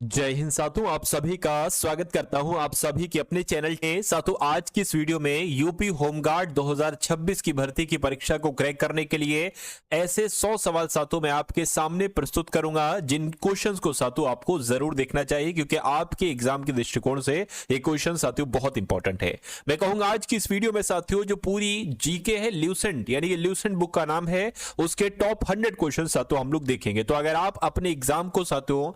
जय हिंद साथियों, आप सभी का स्वागत करता हूं आप सभी के अपने चैनल में। साथियों, आज की इस वीडियो में यूपी होमगार्ड 2026 की भर्ती की परीक्षा को क्रैक करने के लिए ऐसे 100 सवाल साथियों मैं आपके सामने प्रस्तुत करूंगा, जिन क्वेश्चंस को साथियों आपको जरूर देखना चाहिए, क्योंकि आपके एग्जाम के दृष्टिकोण से ये क्वेश्चन साथियों बहुत इंपॉर्टेंट है। मैं कहूंगा आज की इस वीडियो में साथियों जो पूरी जीके है, ल्यूसेंट यानी कि ल्यूसेंट बुक का नाम है, उसके टॉप 100 क्वेश्चन साथियों हम लोग देखेंगे। तो अगर आप अपने एग्जाम को साथियों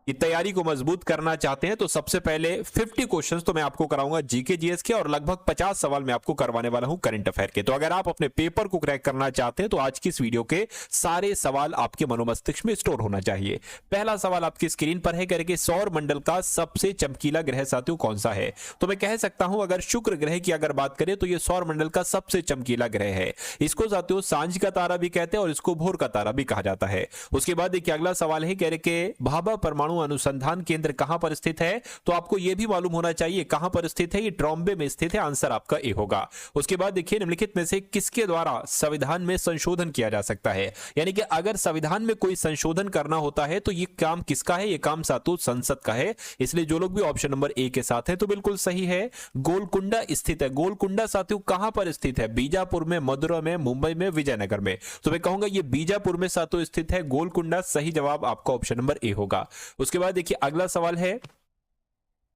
की तैयारी को मजबूत करना चाहते हैं तो सबसे पहले 50 क्वेश्चंस तो मैं आपको कराऊंगा जीके जीएस के, और लगभग 50 सवाल मैं आपको करवाने वाला हूं करंट अफेयर के। तो अगर आप अपने पेपर को क्रैक करना चाहते हैं तो आज की इस वीडियो के सारे सवाल आपके मनोमस्तिष्क में स्टोर होना चाहिए। पहला सवाल आपकी स्क्रीन पर है, करके सौर मंडल का सबसे चमकीला ग्रह साथियों कौन सा है? तो मैं कह सकता हूं अगर शुक्र ग्रह की अगर बात करें तो यह सौर मंडल का सबसे चमकीला ग्रह है। इसको साथियों सांझ का तारा भी कहते हैं और इसको भोर का तारा भी कहा जाता है। उसके बाद देखिए अगला सवाल है, कह के भाभा परमाणु अनुसंधान केंद्र कहां पर स्थित है? तो आपको यह भी मालूम होना चाहिए कहां पर स्थित है। ये ट्रॉम्बे में स्थित है। आंसर आपका ए होगा। उसके बाद देखिए निम्नलिखित में से किसके द्वारा संविधान में संशोधन किया जा सकता है? यानी कि अगर संविधान में कोई संशोधन करना होता है तो ये काम किसका है? ये काम सातों संसद का है। इसलिए जो लोग भी ऑप्शन नंबर ए के साथ है तो बिल्कुल सही है। गोलकुंडा स्थित है। गोलकुंडा साथियों कहां पर स्थित है? बीजापुर में, मदुरा में, मुंबई में, विजयनगर में। तो मैं कहूंगा ये बीजापुर में सातों स्थित है। गोलकुंडा सही जवाब आपका ऑप्शन नंबर ए होगा। उसके बाद देखिए अगला सवाल है,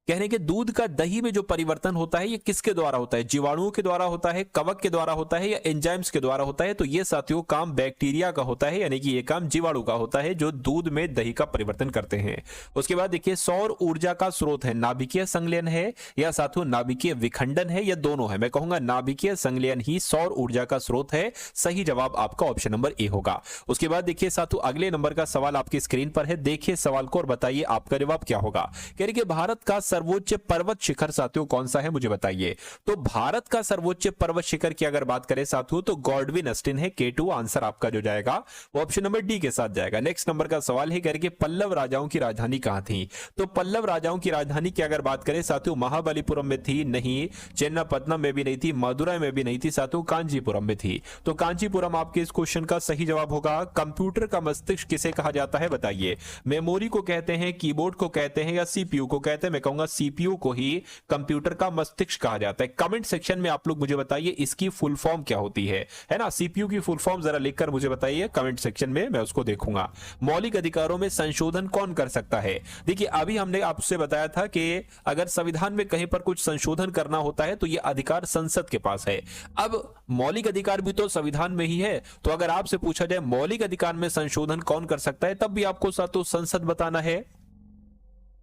कहने के दूध का दही में जो परिवर्तन होता है ये किसके द्वारा होता है? जीवाणुओं के द्वारा होता है, कवक के द्वारा होता है, या एंजाइम्स के द्वारा होता है? तो ये साथियों काम बैक्टीरिया का होता है, यानी कि ये काम जीवाणु का होता है जो दूध में दही का परिवर्तन करते हैं। उसके बाद देखिए सौर ऊर्जा का स्रोत है नाभिकीय संलयन है या साथियों नाभिकीय विखंडन है, या दोनों है? मैं कहूंगा नाभिकीय संलयन ही सौर ऊर्जा का स्रोत है। सही जवाब आपका ऑप्शन नंबर ए होगा। उसके बाद देखिए साथियों अगले नंबर का सवाल आपकी स्क्रीन पर है। देखिए सवाल को और बताइए आपका जवाब क्या होगा। कह रही कि भारत का सर्वोच्च पर्वत शिखर साथियों कौन सा है, मुझे बताइए। तो भारत का सर्वोच्च पर्वत शिखर की अगर बात करें साथियों तो गॉडविन अस्टिन है, K2। आंसर आपका जो जाएगा वो ऑप्शन नंबर डी के साथ जाएगा। नेक्स्ट नंबर का सवाल है, करके पल्लव राजाओं की राजधानी कहां थी? तो पल्लव राजाओं की राजधानी की अगर बात करें साथियों महाबलीपुरम में थी? नहीं। चेन्नापत्तनम में भी नहीं थी, मदुरै में भी नहीं थी साथियों, कांचीपुरम में थी। तो कांचीपुरम आपके इस क्वेश्चन का सही जवाब होगा। कंप्यूटर का मस्तिष्क किसे कहा जाता है बताइए? मेमोरी को कहते हैं, कीबोर्ड को कहते हैं, या सीपीयू को कहते हैं? मैं कहूंगा सीपीयू को ही कंप्यूटर का मस्तिष्क कहा जाता है। कमेंट सेक्शन में आप लोग मुझे बताइए इसकी फुल फॉर्म क्या होती है ना? सीपीयू की फुल फॉर्म जरा लिखकर मुझे बताइए कमेंट सेक्शन में, मैं उसको देखूंगा। मौलिक अधिकारों में संशोधन कौन कर सकता है? देखिए अभी हमने आपसे बताया था कि अगर संविधान में कहीं पर कुछ संशोधन करना होता है तो यह अधिकार संसद के पास है। अब मौलिक अधिकार भी तो संविधान में ही है, तो अगर आपसे पूछा जाए मौलिक अधिकार में संशोधन कौन कर सकता है, तब भी आपको साथों संसद बताना है।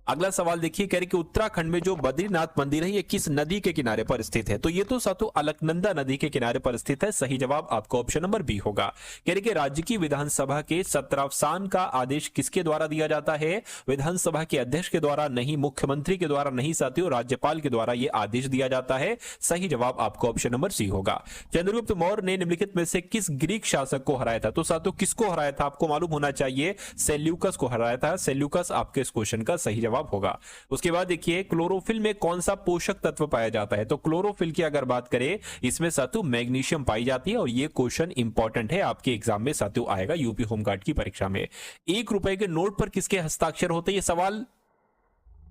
अगला सवाल देखिए, कह रहे कि उत्तराखंड में जो बद्रीनाथ मंदिर है ये किस नदी के किनारे पर स्थित है? तो ये तो साथों अलकनंदा नदी के किनारे पर स्थित है। सही जवाब आपका ऑप्शन नंबर बी होगा। कह रहे कि राज्य की विधानसभा के सत्रावसान का आदेश किसके द्वारा दिया जाता है? विधानसभा के अध्यक्ष के द्वारा नहीं, मुख्यमंत्री के द्वारा नहीं साथियों, राज्यपाल के द्वारा यह आदेश दिया जाता है। सही जवाब आपका ऑप्शन नंबर सी होगा। चंद्रगुप्त मौर्य ने निम्नलिखित में से किस ग्रीक शासक को हराया था? तो साथियों किसको हराया था आपको मालूम होना चाहिए। सेल्यूकस को हराया था। सेल्यूकस आपके इस क्वेश्चन का सही जवाब होगा। उसके बाद देखिए क्लोरोफिल में कौन सा पोषक तत्व पाया जाता है? तो क्लोरोफिल की अगर बात करें इसमें साथियों मैग्नीशियम पाई जाती है, और यह क्वेश्चन इंपॉर्टेंट है आपके एग्जाम में साथियों आएगा यूपी होमगार्ड की परीक्षा में। 1 रुपए के नोट पर किसके हस्ताक्षर होते हैं? यह सवाल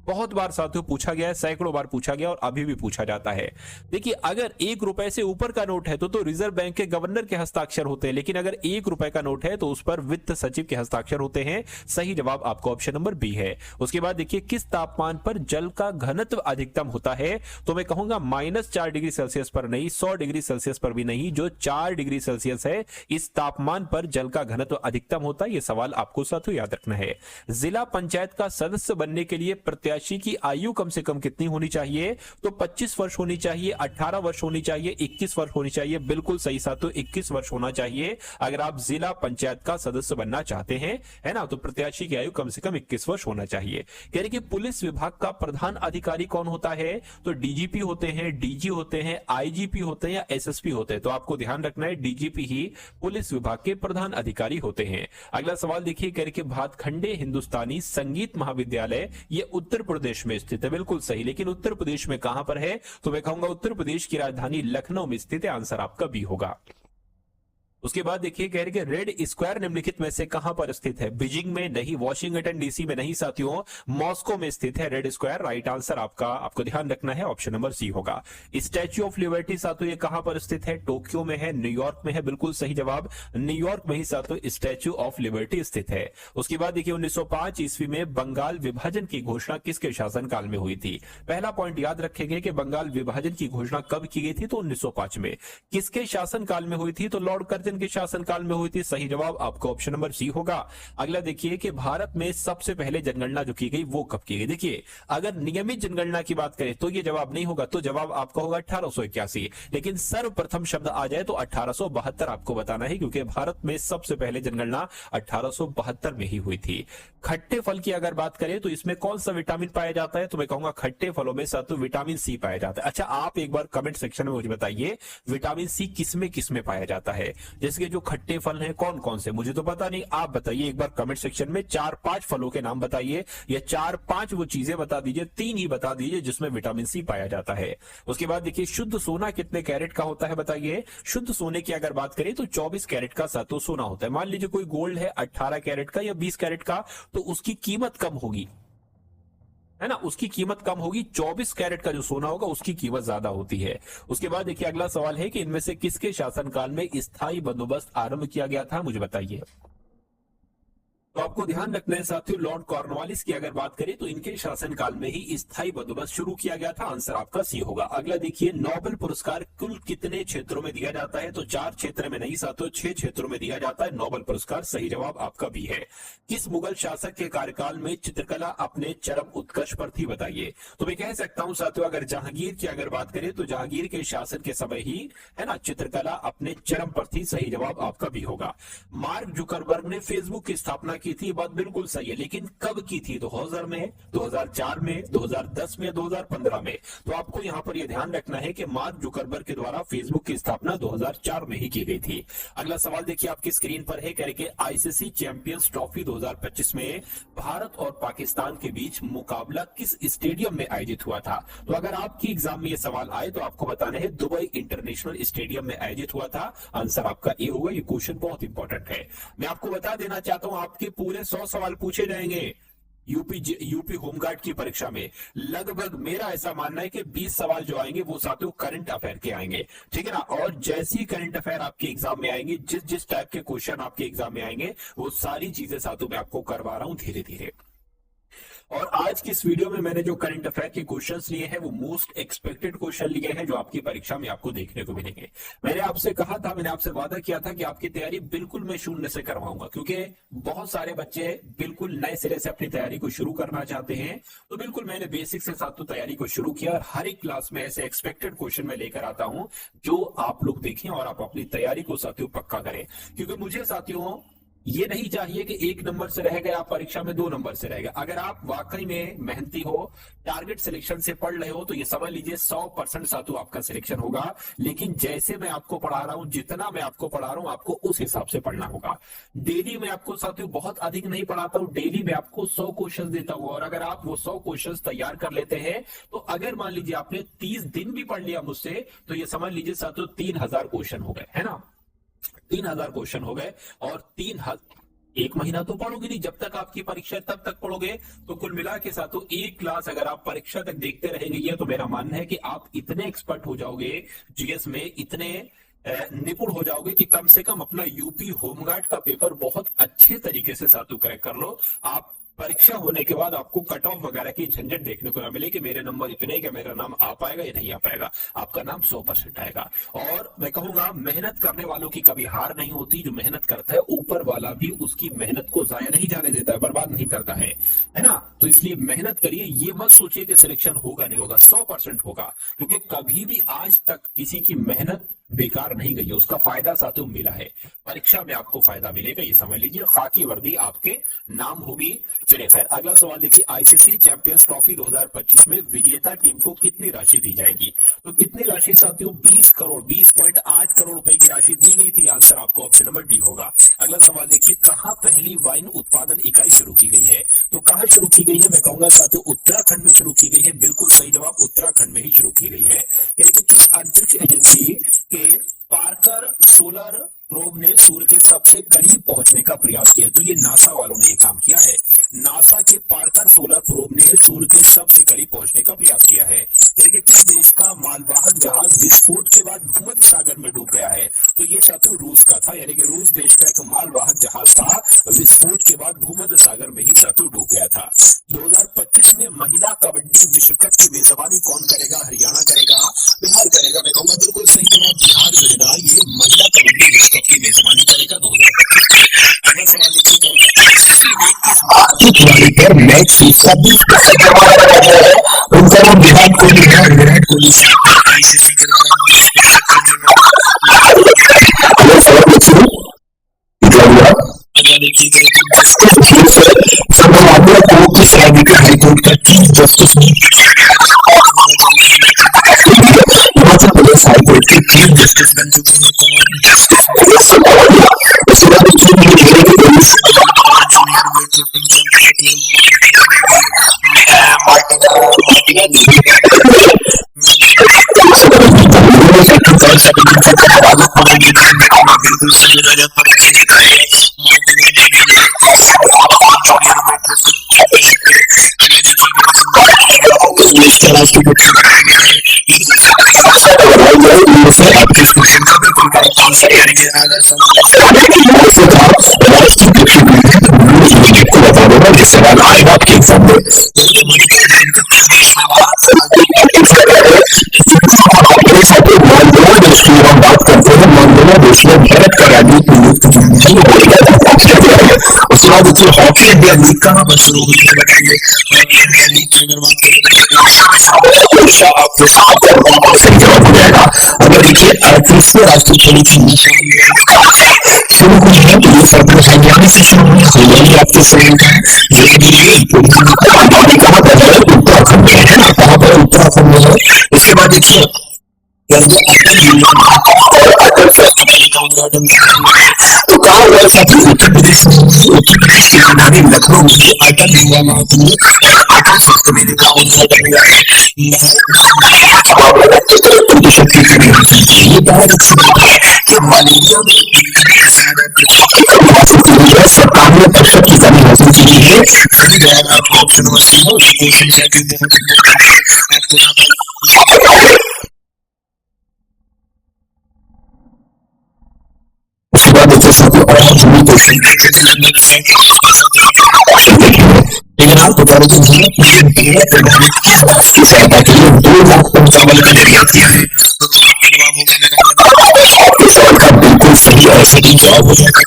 बहुत बार साथियों पूछा गया है, सैकड़ों बार पूछा गया और अभी भी पूछा जाता है। देखिए अगर 1 रुपए से ऊपर का नोट है तो रिजर्व बैंक के गवर्नर के हस्ताक्षर होते हैं, लेकिन अगर 1 रुपए का नोट है तो उस पर वित्त सचिव के हस्ताक्षर होते हैं। सही जवाब आपका ऑप्शन नंबर बी है। उसके बाद देखिए किस तापमान पर जल का घनत्व अधिकतम होता है? तो मैं कहूंगा -4 डिग्री सेल्सियस पर नहीं, 100 डिग्री सेल्सियस पर भी नहीं, जो 4 डिग्री सेल्सियस है इस तापमान पर जल का घनत्व अधिकतम होता है। यह सवाल आपको साथियों याद रखना है। जिला पंचायत का सदस्य बनने के लिए प्रत्याशी की आयु कम से कम कितनी होनी चाहिए? तो 25 वर्ष होनी चाहिए, 18 वर्ष होनी चाहिए, 21 वर्ष होनी चाहिए। बिल्कुल सही साथियों 21 वर्ष होना चाहिए अगर आप जिला पंचायत का सदस्य बनना चाहते हैं, है ना? तो प्रत्याशी की आयु कम से कम 21 वर्ष होना चाहिए। कह रहे कि पुलिस विभाग का प्रधान अधिकारी कौन होता है? तो डीजीपी होते हैं, डीजी होते हैं, आईजीपी होते हैं, या एसएसपी होते हैं? तो आपको ध्यान रखना है डीजीपी ही पुलिस विभाग के प्रधान अधिकारी होते हैं। अगला सवाल देखिए, कह रहे कि भातखंडे हिंदुस्तानी संगीत महाविद्यालय ये उत्तर प्रदेश में स्थित है। बिल्कुल सही, लेकिन उत्तर प्रदेश में कहां पर है? तो मैं कहूंगा उत्तर प्रदेश की राजधानी लखनऊ में स्थित है। आंसर आपका बी होगा। उसके बाद देखिए कह रहे कि रेड स्क्वायर निम्नलिखित में से कहां पर स्थित है? बीजिंग में नहीं, वॉशिंगटन डीसी में नहीं साथियों, मॉस्को में स्थित है रेड स्क्वायर। राइट आंसर आपका, आपको ध्यान रखना है, ऑप्शन नंबर सी होगा। स्टैच्यू ऑफ लिबर्टी साथियों ये कहां पर स्थित है? टोक्यो में है, न्यूयॉर्क में है, बिल्कुल सही जवाब, न्यूयॉर्क में ही साथियों स्टैच्यू ऑफ लिबर्टी स्थित है। उसके बाद देखिए 1905 ईस्वी में बंगाल विभाजन की घोषणा किसके शासनकाल में हुई थी? पहला पॉइंट याद रखेंगे कि बंगाल विभाजन की घोषणा कब की गई थी? तो 1905 में। किसके शासनकाल में हुई थी? तो लॉर्ड कर्जन के शासनकाल में हुई थी। सही जवाब आपका ऑप्शन नंबर सी होगा। अगला देखिए कि भारत में सबसे पहले जनगणना जो की गई वो कब की गई? देखिए अगर नियमित जनगणना की बात करें तो ये जवाब नहीं होगा, तो जवाब आपका होगा 1881। लेकिन सर्वप्रथम शब्द आ जाए तो 1872 आपको बताना है, क्योंकि भारत में सबसे पहले जनगणना 1872 में ही हुई थी। खट्टे फल की अगर बात करें तो इसमें कौन सा विटामिन पाया जाता है? तो मैं कहूंगा खट्टे फलों में साथियों विटामिन सी पाया जाता है। अच्छा आप एक बार कमेंट सेक्शन में मुझे बताइए विटामिन सी किसमें पाया जाता है? जैसे कि जो खट्टे फल हैं कौन कौन से, मुझे तो पता नहीं, आप बताइए एक बार कमेंट सेक्शन में। 4-5 फलों के नाम बताइए, या 4-5 वो चीजें बता दीजिए, 3 ही बता दीजिए जिसमें विटामिन सी पाया जाता है। उसके बाद देखिए शुद्ध सोना कितने कैरेट का होता है? बताइए। शुद्ध सोने की अगर बात करें तो 24 कैरेट का साथियों सोना होता है। मान लीजिए कोई गोल्ड है 18 कैरेट का या 20 कैरेट का, तो उसकी कीमत कम होगी, है ना, उसकी कीमत कम होगी। 24 कैरेट का जो सोना होगा उसकी कीमत ज्यादा होती है। उसके बाद देखिए अगला सवाल है कि इनमें से किसके शासनकाल में स्थायी बंदोबस्त आरंभ किया गया था? मुझे बताइए। तो आपको ध्यान रखना है साथियों, लॉर्ड कॉर्नवालिस की अगर बात करें तो इनके शासनकाल में ही स्थायी बंदोबस्त शुरू किया गया था। आंसर आपका सी होगा। अगला देखिए नोबेल पुरस्कार कुल कितने क्षेत्रों में दिया जाता है? तो 4 क्षेत्र में नहीं साथियों, 6 क्षेत्रों में दिया जाता है नोबेल पुरस्कार। सही जवाब आपका भी है। किस मुगल शासक के कार्यकाल में चित्रकला अपने चरम उत्कर्ष पर थी? बताइए। तो मैं कह सकता हूं साथियों अगर जहांगीर की अगर बात करें तो जहांगीर के शासन के समय ही, है ना, चित्रकला अपने चरम पर थी। सही जवाब आपका भी होगा। मार्क जुकरबर्ग ने फेसबुक की स्थापना की थी, बात बिल्कुल सही है, लेकिन कब की थी? 2000 में, 2004 में, 2010 में, 2015 में। तो आपको यहां पर यह ध्यान रखना है कि मार्क जुकरबर्ग के द्वारा फेसबुक की स्थापना 2004 में ही की गई थी। अगला सवाल देखिए आपकी स्क्रीन पर है, कह रहे कि आईसीसी चैंपियंस ट्रॉफी 2025 में भारत और पाकिस्तान के बीच मुकाबला किस स्टेडियम में आयोजित हुआ था? तो अगर आपकी एग्जाम में यह सवाल आए तो आपको बताना है दुबई इंटरनेशनल स्टेडियम में आयोजित हुआ था। आंसर आपका ए होगा। ये क्वेश्चन बहुत इंपॉर्टेंट है। मैं आपको बता देना चाहता हूं आपके पूरे 100 सवाल पूछे जाएंगे यूपी होमगार्ड की परीक्षा में। लगभग मेरा ऐसा मानना है कि 20 सवाल जो आएंगे वो साथियों करंट अफेयर के आएंगे, ठीक है ना। और जैसे ही करंट अफेयर आपके एग्जाम में आएंगे, जिस टाइप के क्वेश्चन आपके एग्जाम में आएंगे वो सारी चीजें साथियों मैं आपको करवा रहा हूं धीरे धीरे। और आज की इस वीडियो में मैंने जो करंट अफेयर के क्वेश्चंस लिए हैं वो मोस्ट एक्सपेक्टेड क्वेश्चन लिए हैं जो आपकी परीक्षा में आपको देखने को मिलेंगे। मैंने आपसे कहा था, मैंने आपसे वादा किया था कि आपकी तैयारी बिल्कुल मैं शून्य से करवाऊंगा, क्योंकि बहुत सारे बच्चे बिल्कुल नए सिरे से अपनी तैयारी को शुरू करना चाहते हैं। तो बिल्कुल मैंने बेसिक से साथियों तैयारी को शुरू किया और हर एक क्लास में ऐसे एक्सपेक्टेड क्वेश्चन मैं लेकर आता हूं जो आप लोग देखें और आप अपनी तैयारी को साथियों पक्का करें। क्योंकि मुझे साथियों ये नहीं चाहिए कि 1 नंबर से रह गए आप परीक्षा में, 2 नंबर से रह गए। अगर आप वाकई में मेहनती हो, टारगेट सिलेक्शन से पढ़ रहे हो, तो ये समझ लीजिए 100% साथियों आपका सिलेक्शन होगा। लेकिन जैसे मैं आपको पढ़ा रहा हूं, जितना मैं आपको पढ़ा रहा हूं, आपको उस हिसाब से पढ़ना होगा। डेली मैं आपको साथियों बहुत अधिक नहीं पढ़ाता हूं, डेली मैं आपको 100 क्वेश्चन देता हूं। और अगर आप वो 100 क्वेश्चन तैयार कर लेते हैं तो अगर मान लीजिए आपने 30 दिन भी पढ़ लिया मुझसे, तो ये समझ लीजिए साथियों 3000 क्वेश्चन हो गए, है ना। 3000 क्वेश्चन हो गए और 1 महीना तो पढ़ोगे नहीं, जब तक आपकी परीक्षा तब तक पढ़ोगे। तो कुल मिला के साथों एक क्लास अगर आप परीक्षा तक देखते रहेंगे, ये तो मेरा मानना है कि आप इतने एक्सपर्ट हो जाओगे जीएस में, इतने निपुण हो जाओगे कि कम से कम अपना यूपी होमगार्ड का पेपर बहुत अच्छे तरीके से साथों क्रैक कर लो। आप परीक्षा होने के बाद आपको कट ऑफ वगैरह की झंझट देखने को ना मिले कि मेरे नंबर इतने कि मेरा नाम आ पाएगा या नहीं आ पाएगा। आपका नाम 100% आएगा। और मैं कहूंगा मेहनत करने वालों की कभी हार नहीं होती। जो मेहनत करता है ऊपर वाला भी उसकी मेहनत को जाया नहीं जाने देता है, बर्बाद नहीं करता है ना। तो इसलिए मेहनत करिए, ये मत सोचिए कि सिलेक्शन होगा नहीं होगा, 100% होगा। क्योंकि कभी भी आज तक किसी की मेहनत बेकार नहीं गई है, उसका फायदा साथियों मिला है। परीक्षा में आपको फायदा मिलेगा, ये समझ लीजिए। खाकी वर्दी आपके नाम होगी। चलिए खैर अगला सवाल देखिए, आईसीसी चैंपियंस ट्रॉफी 2025 में विजेता टीम को कितनी राशि दी जाएगी? तो कितनी राशि साथियों? 20 करोड़, 20.8 करोड़ रुपए की राशि दी गई थी। आंसर आपको ऑप्शन नंबर डी होगा। अगला सवाल देखिए, कहां पहली वाइन उत्पादन इकाई शुरू की गई है? तो कहां शुरू की गई है? मैं कहूंगा साथियों उत्तराखंड में शुरू की गई है। बिल्कुल सही जवाब, उत्तराखंड में ही शुरू की गई है। यानी कि किस अंतरिक्ष एजेंसी के पार्कर सोलर प्रोब ने सूर्य के सबसे करीब पहुंचने का प्रयास किया। तो ये नासा वालों ने ये काम किया है। नासा के पार्कर सोलर प्रोब ने सूर्य के सबसे करीब पहुंचने का प्रयास किया है। देखिए किस देश का मालवाहक जहाज विस्फोट के बाद भूमध्य सागर में डूब गया है? तो ये साथियों रूस का था, यानी कि रूस देश का एक मालवाहक जहाज था, विस्फोट के बाद भूमध्य सागर में ही साथियों डूब गया था। 2025 में महिला कबड्डी विश्व कप की मेजबानी कौन करेगा? हरियाणा करेगा, बिहार करेगा? मैं कहूंगा बिल्कुल सही जवाब बिहार जो है ना, ये महिला कबड्डी विश्व कप की मेजबानी करेगा 2025 में। अगला सवाल देखिए, आईसीसी ने इस बात की खिलाड़ी पर मैच फीस का 20% जुर्माना लगा दिया है। उनका नाम विराट कोहली है। विराट कोहली से आईसीसी के द्वारा 20% जुर्माना। अगला सवाल देखिए, अगला देखिए, मामला कोर्ट की सलाह देकर हाईकोर्ट का चीफ जस्टिस ने हिमाचल प्रदेश हाईकोर्ट के चीफ जस्टिस बन चुके हैं। उसके बाद सवाल आएगा आपके एग्जाम में। हम बात करते हैं बांग्लादेश में भारत का राजनीतिक नियुक्त किया गया है। उसके बाद देखिए हॉकी इंडिया लीग कहाँ पर शुरू हुई है बताइए। हॉकी इंडिया लीग की अगर बात करें सही जवाब हो जाएगा। अगर देखिए 38वें राष्ट्रीय खेलों की शुरू हुई है तो ये सब हरियाणा से शुरू हुई। हरियाणा आपके शरीर का कहाँ पर है? उत्तराखंड में है ना। कहाँ पर? उत्तराखंड में है। इसके बाद देखिए तो कहा हुआ साथी उत्तर प्रदेश में, उत्तर प्रदेश की राजधानी लखनऊ में अटल युवा महाकुंभ अटल स्वास्थ्य मेले का उद्घाटन हुआ है। प्रतिशत की कमी हासिल की। ये बहुत अच्छी बात है कि मलेरिया में 57% की कमी हासिल की है। आपको ऑप्शन लेकिन आपको बता दें कि सहायता के लिए 2 लाख टन चावल का निर्यात किया है। आपके सवाल का बिल्कुल सही और सटीक जवाब हो जाएगा।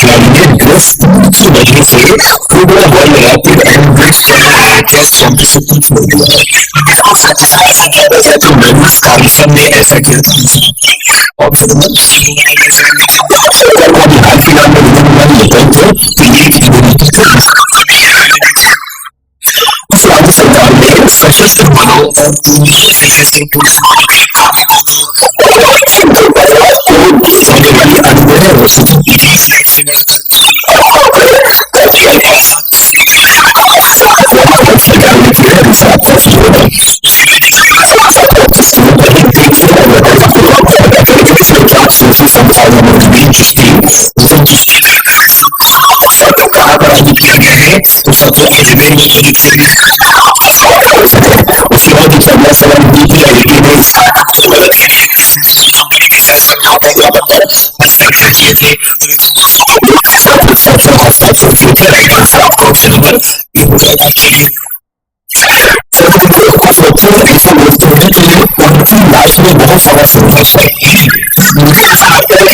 खिलाड़ी ने ड्रेस की वजह से football world rapid and test championship को छोड़ दिया है। तो मेंस कार्लसन ने ऐसा किया था। और हाल फिलहाल में राज्य सरकार ने सशस्त्र बलों और सशस्त्र पुलिस किया गया है। तो सबसे अजमेर में उसके बाद अगला सवाल हस्ताक्षर किए थे। हस्ताक्षर किए थे आपका ऑप्शन नंबर ये हो जाएगा आपके लिए। ऐसे दोस्त हैं कि उनकी लाइफ में बहुत सारा संघर्ष है।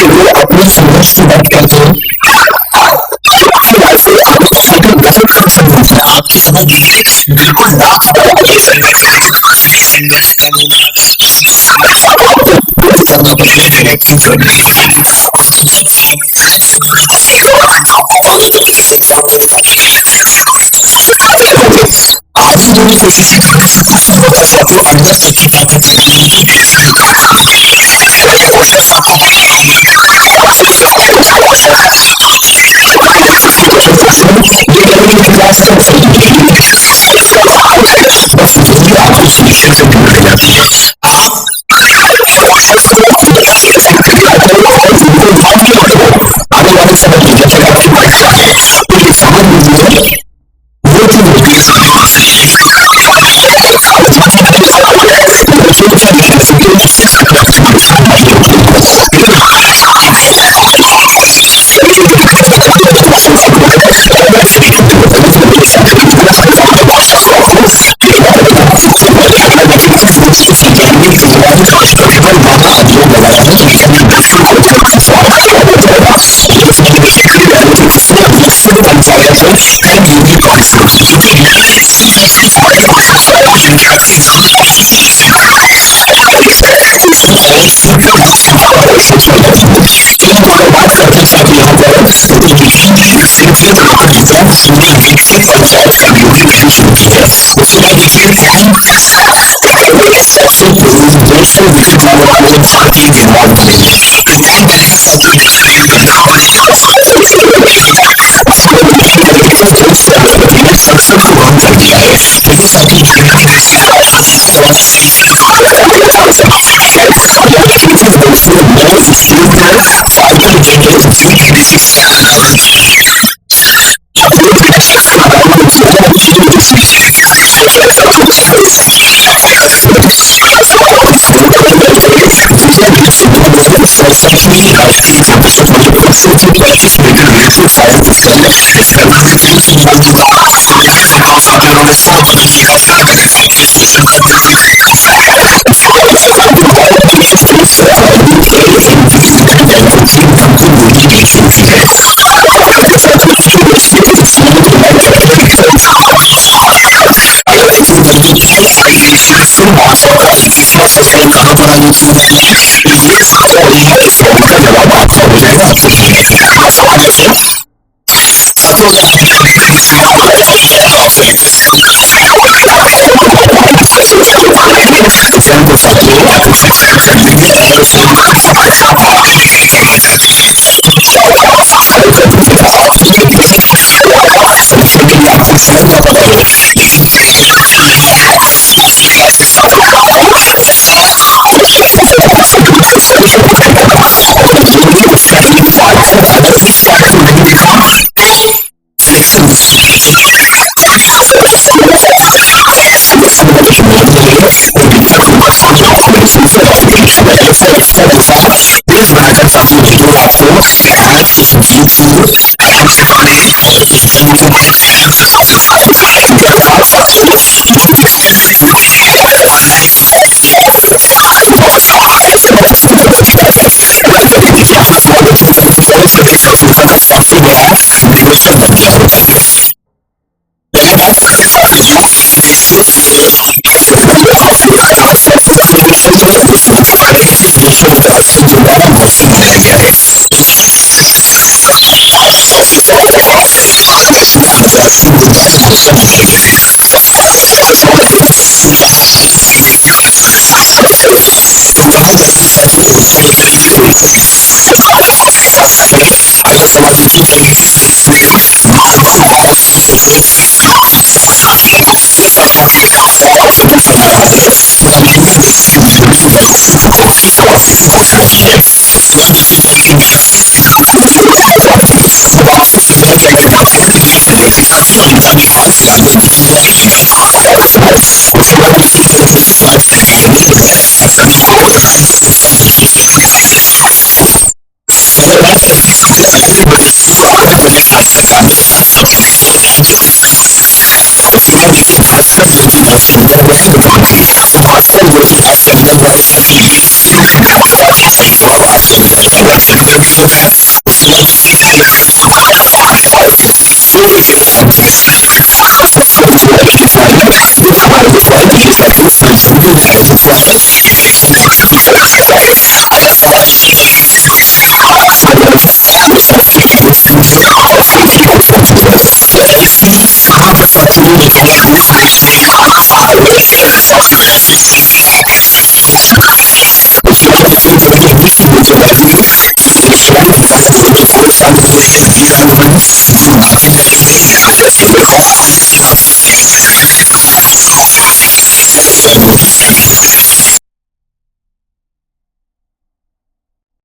वो अपने संघर्ष की बात करते हैं। आपकी समझ लीजिए बिल्कुल लाख संघर्ष करना पड़ेगा। आज ही मेरी कोशिश अंदर तक की and UV particle. UV light is particle in capturing some particles in तो अगर बात करते हैं साथ यहाँ पर तो विज्ञान सिंपल एग्जाम सुनी विकसित पंचायत का यूपी मिशन शुरू की है। उसके बाद देखिए सबसे देशों विकसित होने वाले भारतीय निर्माण बनेंगे। विज्ञान बनेगा सबसे देश बदलाव बनेगा सबसे पूर्ण कर दिया है। देखिए साथी